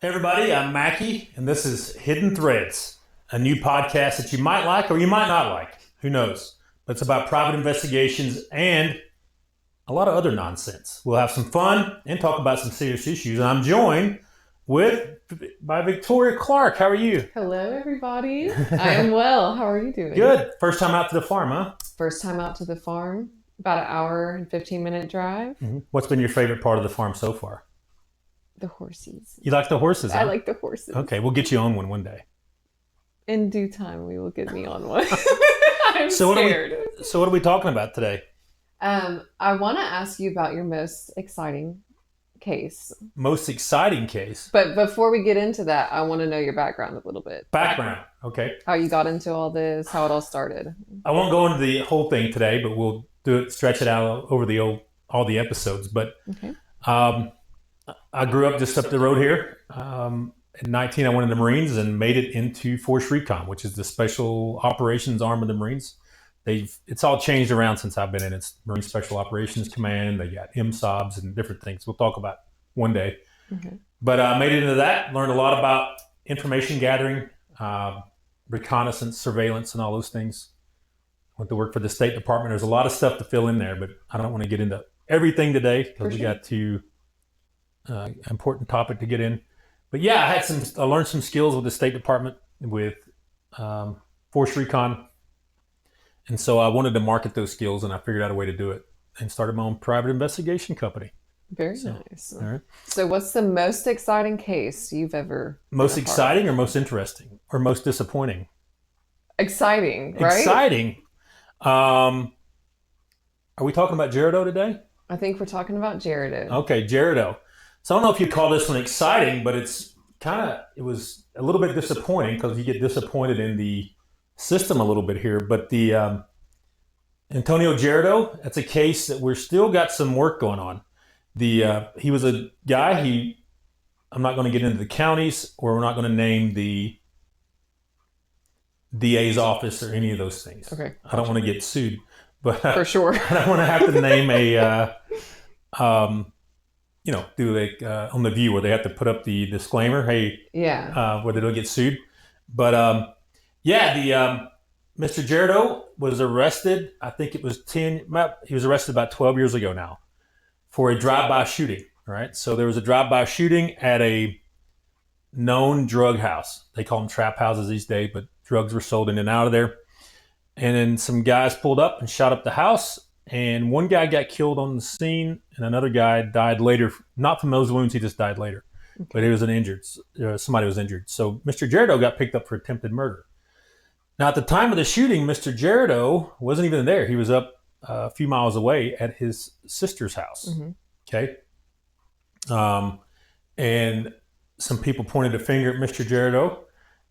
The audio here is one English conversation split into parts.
Hey everybody, I'm Mackie, and this is Hidden Threads, a new podcast that you might like or you might not like. Who knows? But it's about private investigations and a lot of other nonsense. We'll have some fun and talk about some serious issues. And I'm joined by Victoria Clark. How are you? Hello, everybody. I am well. How are you doing? Good. First time out to the farm, huh? First time out to the farm. About an hour and 15-minute drive. Mm-hmm. What's been your favorite part of the farm so far? The horses. You like the horses, huh? I like the horses. Okay, we'll get you on one day. In due time, we will get me on one. I'm So scared. What are we talking about today? I want to ask you about your most exciting case. Most exciting case? But before we get into that, I want to know your background a little bit. Background, okay. How you got into all this, how it all started. I won't go into the whole thing today, but we'll stretch it out over all the episodes. But Okay. I grew up just up the road here. At 19, I went in the Marines and made it into Force Recon, which is the special operations arm of the Marines. It's all changed around since I've been in. It's Marine Special Operations Command. They got MSOBs and different things. We'll talk about one day. Okay. But I made it into that, learned a lot about information gathering, reconnaissance, surveillance, and all those things. Went to work for the State Department. There's a lot of stuff to fill in there, but I don't want to get into everything today because we got to important topic to get in. But yeah, I learned some skills with the State Department with Force Recon. And so I wanted to market those skills, and I figured out a way to do it and started my own private investigation company. Very nice. All right. So what's the most exciting case you've ever Most exciting or most interesting or most disappointing? Exciting, right? Exciting. Are we talking about Gerardo today? I think we're talking about Gerardo. Okay, Gerardo. So I don't know if you call this one exciting, but it was a little bit disappointing because you get disappointed in the system a little bit here. But the Antonio Gerardo, that's a case that we're still got some work going on. He was a guy, I'm not going to get into the counties, or we're not going to name the DA's office or any of those things. Okay. I don't want to get sued, but For sure. I don't want to have to name on the View where they have to put up the disclaimer, hey, Yeah. where they don't get sued. But Mr. Gerardo was arrested. I think it was he was arrested about 12 years ago now for a drive-by shooting. Right. So there was a drive-by shooting at a known drug house. They call them trap houses these days, but drugs were sold in and out of there. And then some guys pulled up and shot up the house. And one guy got killed on the scene, and another guy died later. Not from those wounds, he just died later. Okay. But he was somebody was injured. So Mr. Gerardo got picked up for attempted murder. Now, at the time of the shooting, Mr. Gerardo wasn't even there. He was up a few miles away at his sister's house. Mm-hmm. Okay. And some people pointed a finger at Mr. Gerardo,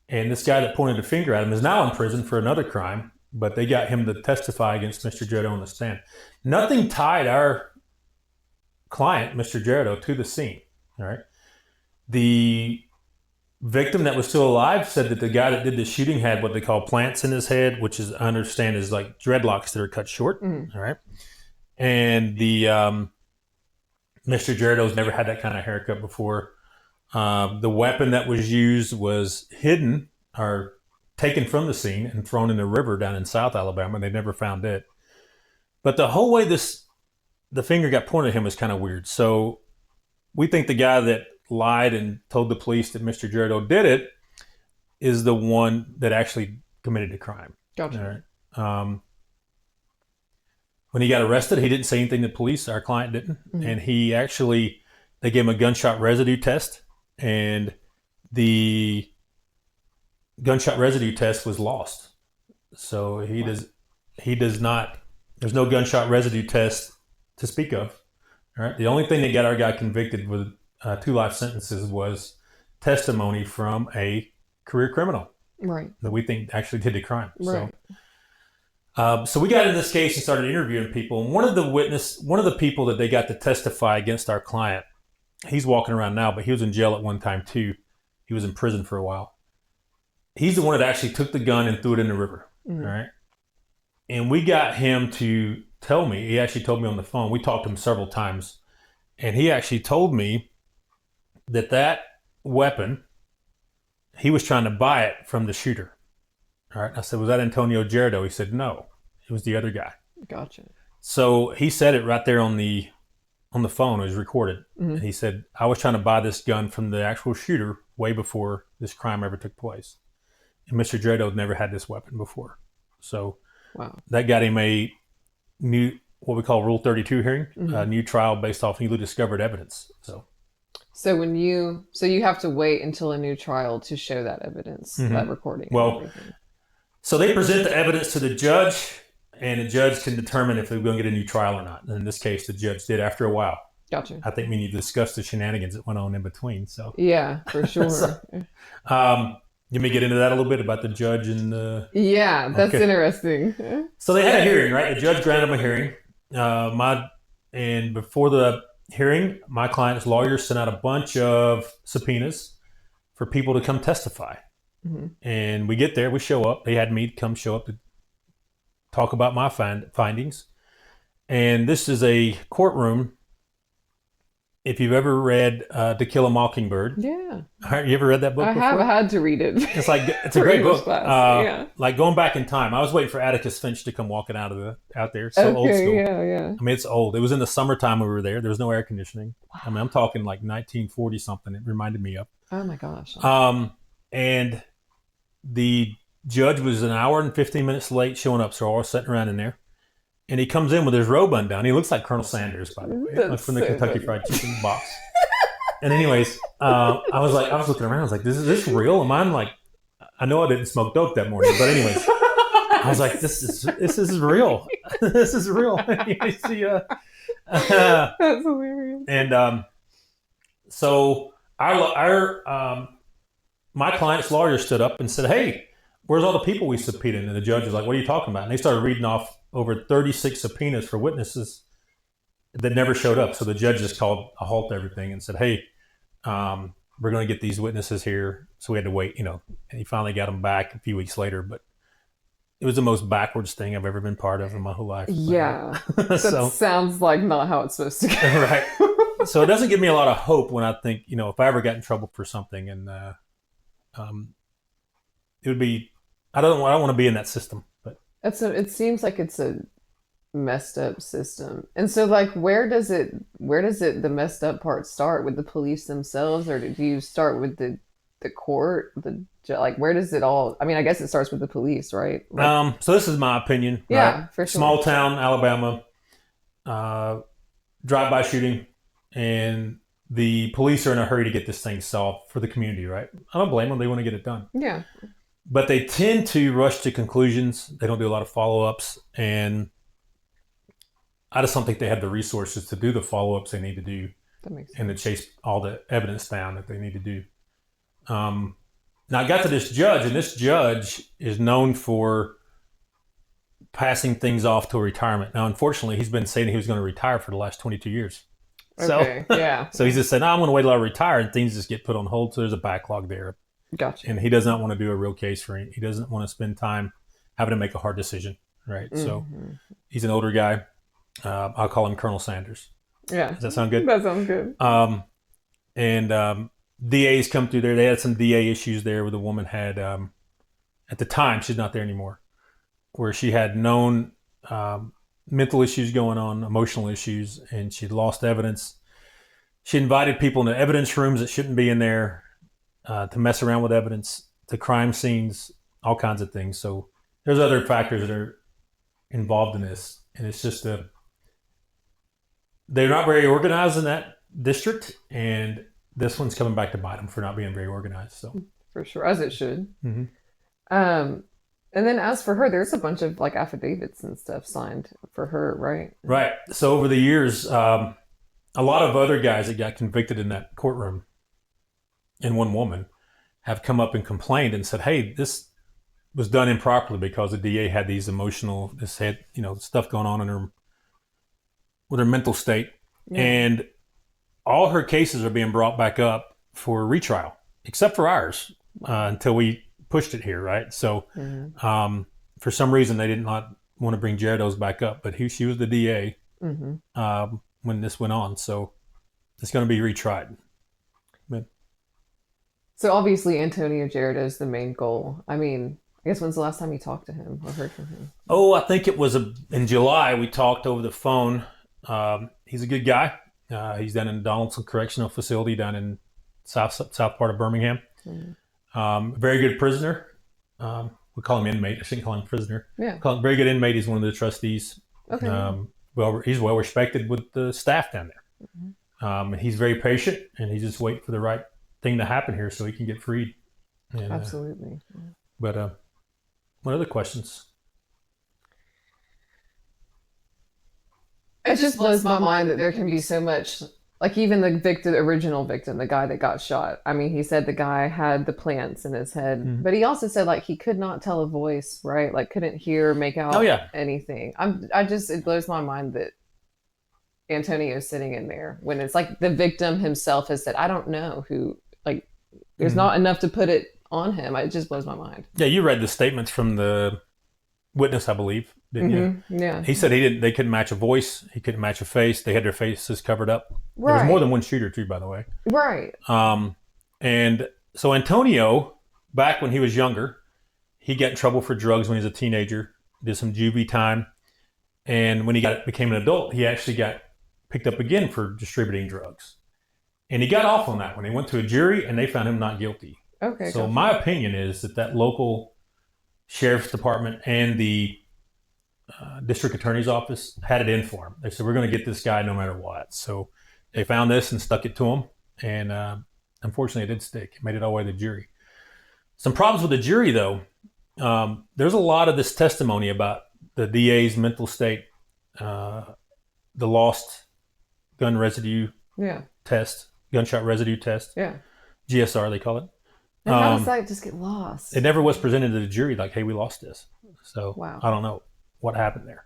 and this guy that pointed a finger at him is now in prison for another crime. But they got him to testify against Mr. Gerardo on the stand. Nothing tied our client, Mr. Gerardo, to the scene. All right. The victim that was still alive said that the guy that did the shooting had what they call plants in his head, which I understand is like dreadlocks that are cut short. Mm-hmm. All right. And the Mr. Gerardo's never had that kind of haircut before. The weapon that was used was hidden or taken from the scene and thrown in the river down in South Alabama. They never found it. But the whole way the finger got pointed at him was kind of weird. So we think the guy that lied and told the police that Mr. Gerardo did it is the one that actually committed the crime. Gotcha. All right. When he got arrested, he didn't say anything to police. Our client didn't. Mm-hmm. And they gave him a gunshot residue test, and the gunshot residue test was lost. So there's no gunshot residue test to speak of. All right. The only thing that got our guy convicted with 2 life sentences was testimony from a career criminal. Right. That we think actually did the crime. Right. So we got in this case and started interviewing people. And one of the people that they got to testify against our client, he's walking around now, but he was in jail at one time too. He was in prison for a while. He's the one that actually took the gun and threw it in the river. Mm-hmm. All right. And we got him to tell me, he actually told me on the phone, we talked to him several times, and he actually told me that weapon, he was trying to buy it from the shooter. All right. I said, was that Antonio Gerardo? He said, no, it was the other guy. Gotcha. So he said it right there on the phone. It was recorded. Mm-hmm. And he said, I was trying to buy this gun from the actual shooter way before this crime ever took place. And Mr. Gerardo had never had this weapon before. So Wow. that got him a new, what we call Rule 32 hearing, Mm-hmm. a new trial based off newly discovered evidence. So you have to wait until a new trial to show that evidence, that recording. Well, so they present the evidence to the judge, and the judge can determine if they're going to get a new trial or not. And in this case, the judge did after a while. Gotcha. I think we need to discuss the shenanigans that went on in between. So yeah, for sure. Let me get into that a little bit about the judge and the. Yeah, that's interesting. So they had a hearing, right? The judge granted them a hearing. And before the hearing, my client's lawyers sent out a bunch of subpoenas for people to come testify. Mm-hmm. And we get there, we show up. They had me come show up to talk about my findings. And this is a courtroom. If you've ever read To Kill a Mockingbird, Yeah, you ever read that book? I before? have had to read it. It's a great book. Yeah. Like going back in time, I was waiting for Atticus Finch to come walking out there. So old school. Yeah. I mean, it's old. It was in the summertime we were there. There was no air conditioning. Wow. I mean, I'm talking like 1940 something. It reminded me of. Oh my gosh. And the judge was an hour and 15 minutes late showing up, so I was sitting around in there. And he comes in with his robe undone. He looks like Colonel Sanders, by the way, like from the Kentucky Fried Chicken box. And anyways, I was looking around. I was like, "Is this real?" And I'm like, I know I didn't smoke dope that morning, but anyways, I was like, "This is real. This is real." You see, that's hilarious. And so my client's lawyer stood up and said, "Hey, where's all the people we subpoenaed?" And the judge was like, "What are you talking about?" And they started reading off over 36 subpoenas for witnesses that never showed up. So the judge just called a halt to everything and said, "Hey, we're going to get these witnesses here." So we had to wait, and he finally got them back a few weeks later. But it was the most backwards thing I've ever been part of in my whole life. Yeah, that sounds like not how it's supposed to go. Right. So it doesn't give me a lot of hope when I think, if I ever got in trouble for something, and it would be, I don't want to be in that system. But it seems like it's a messed up system. And so like where does the messed up part start? With the police themselves, or do you start with the court, like where does it all, I mean, I guess it starts with the police, right? Like, so this is my opinion. Yeah, right? for sure. Small town, Alabama, drive-by shooting, and the police are in a hurry to get this thing solved for the community, right? I don't blame them. They want to get it done. Yeah. But they tend to rush to conclusions. They don't do a lot of follow-ups, and I just don't think they have the resources to do the follow-ups they need to do. That makes sense. And to chase all the evidence down that they need to do. Now I got to this judge, and this judge is known for passing things off to retirement. Now, unfortunately, he's been saying he was going to retire for the last 22 years. Okay, so, yeah. So he's just said, "No, I'm going to wait till I retire," and things just get put on hold. So there's a backlog there. Gotcha. And he does not want to do a real case for it. He doesn't want to spend time having to make a hard decision, right? Mm-hmm. So he's an older guy. I'll call him Colonel Sanders. Yeah. Does that sound good? That sounds good. And DAs come through there. They had some DA issues there where the woman had, at the time, she's not there anymore, where she had known mental issues going on, emotional issues, and she'd lost evidence. She invited people into evidence rooms that shouldn't be in there to mess around with evidence, to crime scenes, all kinds of things. So there's other factors that are involved in this. And it's just they're not very organized in that district, and this one's coming back to bite them for not being very organized. So for sure, as it should. Mm-hmm. And then as for her, there's a bunch of like affidavits and stuff signed for her, right? Right. So over the years, a lot of other guys that got convicted in that courtroom, and one woman, have come up and complained and said, "Hey, this was done improperly because the DA had these stuff going on in her with her mental state." Yeah. And all her cases are being brought back up for retrial, except for ours, until we pushed it here, right? So for some reason, they did not want to bring Gerardo's back up, but she was the DA when this went on. So it's going to be retried. But So obviously Antonio Jared is the main goal. I mean, I guess when's the last time you talked to him or heard from him? Oh, I think it was in July. We talked over the phone. He's a good guy. He's down in Donaldson Correctional Facility down in south part of Birmingham. Mm. Very good prisoner. We call him inmate. I shouldn't call him prisoner. Yeah. Call him very good inmate. He's one of the trustees. Okay. Yeah. He's well respected with the staff down there. Mhm. And he's very patient, and he's just waiting for the right thing to happen here so he can get freed. And, Absolutely. but what other questions? It just blows my mind that there can be so much, like even the victim, the original victim, the guy that got shot. I mean, he said the guy had the plants in his head, Mhm. but he also said like he could not tell a voice, right? Like couldn't hear, make Oh out yeah, anything. I just, it blows my mind that Antonio's sitting in there when it's like the victim himself has said, I don't know who, like, there's Mhm. not enough to put it on him. It just blows my mind. Yeah. You read the statements from the witness, I believe, didn't you? Yeah. He said he didn't. They couldn't match a voice. He couldn't match a face. They had their faces covered up. There was more Right. than one shooter too, by the way. Right. Um, and so Antonio, back when he was younger, he got in trouble for drugs when he was a teenager. Did some juvie time, and when became an adult, he actually got picked up again for distributing drugs. And he got off on that when he went to a jury, and they found him not guilty. Okay. So Gotcha. my opinion is that local sheriff's department and the district attorney's office had it in for him. They said, we're going to get this guy no matter what. So they found this and stuck it to him. And unfortunately, it did stick. It made it all the way to the jury. Some problems with the jury, though. There's a lot of this testimony about the DA's mental state, the lost gun residue Yeah. test, gunshot residue test, Yeah. GSR, they call it. And how does that just get lost? It never was presented to the jury like, hey, we lost this. So Wow. I don't know what happened there.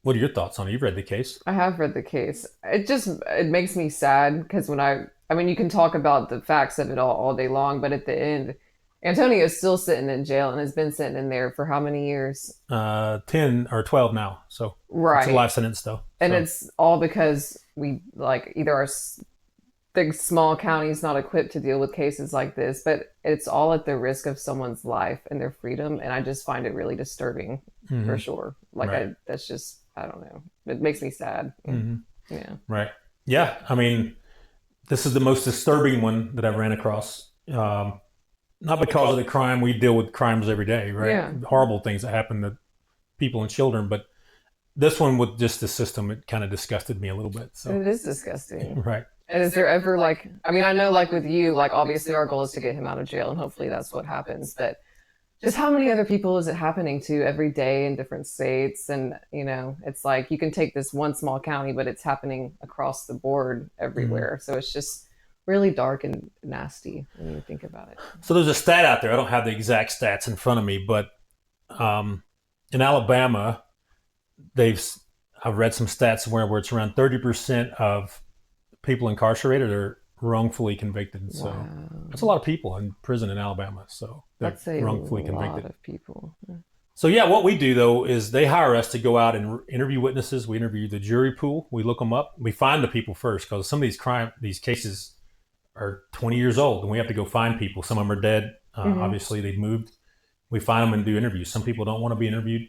What are your thoughts on it? You've read the case. I have read the case. It makes me sad because I mean, you can talk about the facts of it all day long, but at the end, Antonio is still sitting in jail and has been sitting in there for how many years? 10 or 12 now. So it's a Right. life sentence, though. And So, it's all because we like either the small county's not equipped to deal with cases like this, but it's all at the risk of someone's life and their freedom. And I just find it really disturbing for sure. Like, Right. that's just, I don't know. It makes me sad. Yeah. Right. Yeah. I mean, this is the most disturbing one that I've ran across. Not because of the crime. We deal with crimes every day, right? Yeah. Horrible things that happen to people and children. But this one with just the system, it kind of disgusted me a little bit. So, It is disgusting. right. And is there ever like, I mean, I know like with you, like obviously our goal is to get him out of jail and hopefully that's what happens. But just how many other people is it happening to every day in different states? And, it's like you can take this one small county, but it's happening across the board everywhere. So it's just really dark and nasty when you think about it. So there's a stat out there. I don't have the exact stats in front of me, but in Alabama, I've read some stats where it's around 30% of people incarcerated are wrongfully convicted. So Wow. that's a lot of people in prison in Alabama. So they're That's a wrongfully lot convicted. of people. So yeah, what we do though is they hire us to go out and interview witnesses. We interview the jury pool. We look them up. We find the people first because some of these cases are 20 years old, and we have to go find people. Some of them are dead. Obviously, they've moved. We find them and do interviews. Some people don't want to be interviewed,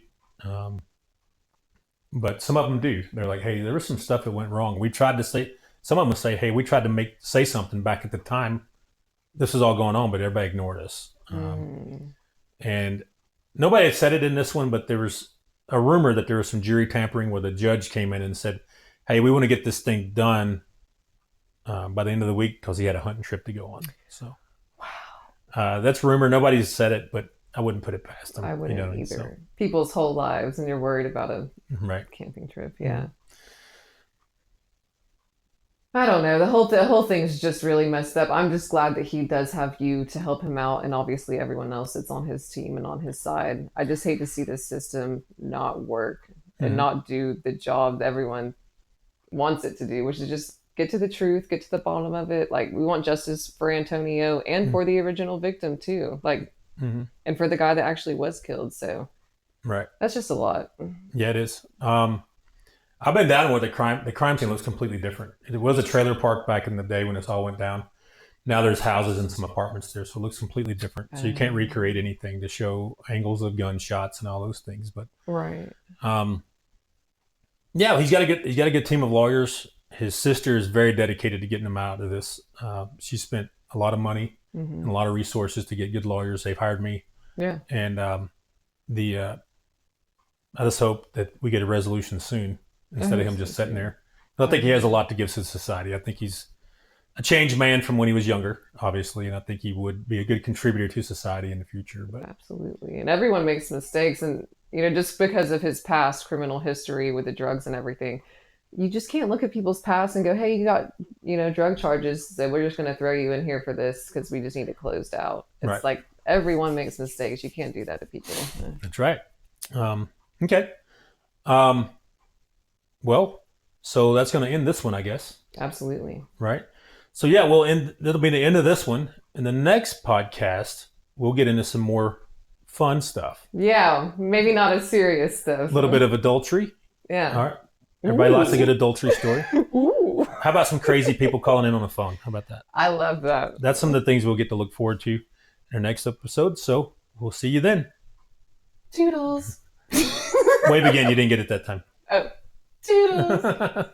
but some of them do. They're like, "Hey, there was some stuff that went wrong. We tried to say." Some of them say, "Hey, we tried to say something back at the time. This was all going on, but everybody ignored us." And nobody had said it in this one, but there was a rumor that there was some jury tampering where the judge came in and said, "Hey, we want to get this thing done by the end of the week," because he had a hunting trip to go on. So, wow, that's rumor. Nobody's said it, but I wouldn't put it past them. I wouldn't either. So, People's whole lives, and you're worried about a right. camping trip. Yeah. I don't know. The whole thing's just really messed up. I'm just glad that he does have you to help him out, and obviously everyone else that's on his team and on his side. I just hate to see this system not work and not do the job that everyone wants it to do, which is just get to the truth, get to the bottom of it. Like we want justice for Antonio and for the original victim too. Like and for the guy that actually was killed. So Right. that's just a lot. Yeah, it is. I've been down where the crime scene looks completely different. It was a trailer park back in the day when this all went down. Now there's houses and some apartments there, so it looks completely different. So you can't recreate anything to show angles of gunshots and all those things. But Right. um, yeah, he's got a good team of lawyers. His sister is very dedicated to getting him out of this. She spent a lot of money and a lot of resources to get good lawyers. They've hired me, Yeah. and the I just hope that we get a resolution soon instead of him just sitting there. I think he has a lot to give to society. I think he's a changed man from when he was younger, obviously, and I think he would be a good contributor to society in the future. But Absolutely. And everyone makes mistakes. And, just because of his past criminal history with the drugs and everything, you just can't look at people's past and go, hey, you got, drug charges. So we're just going to throw you in here for this because we just need it closed out. It's right, like everyone makes mistakes. You can't do that to people. that's right. Okay. Um, well, so that's going to end this one, I guess. Absolutely. Right. So yeah, that'll be the end of this one. In the next podcast, we'll get into some more fun stuff. Yeah. Maybe not as serious stuff. A little bit of adultery. Yeah. All right. Everybody likes a good adultery story. Ooh. How about some crazy people calling in on the phone? How about that? I love that. That's some of the things we'll get to look forward to in our next episode. So we'll see you then. Toodles. Wave again. You didn't get it that time. Oh, toodles.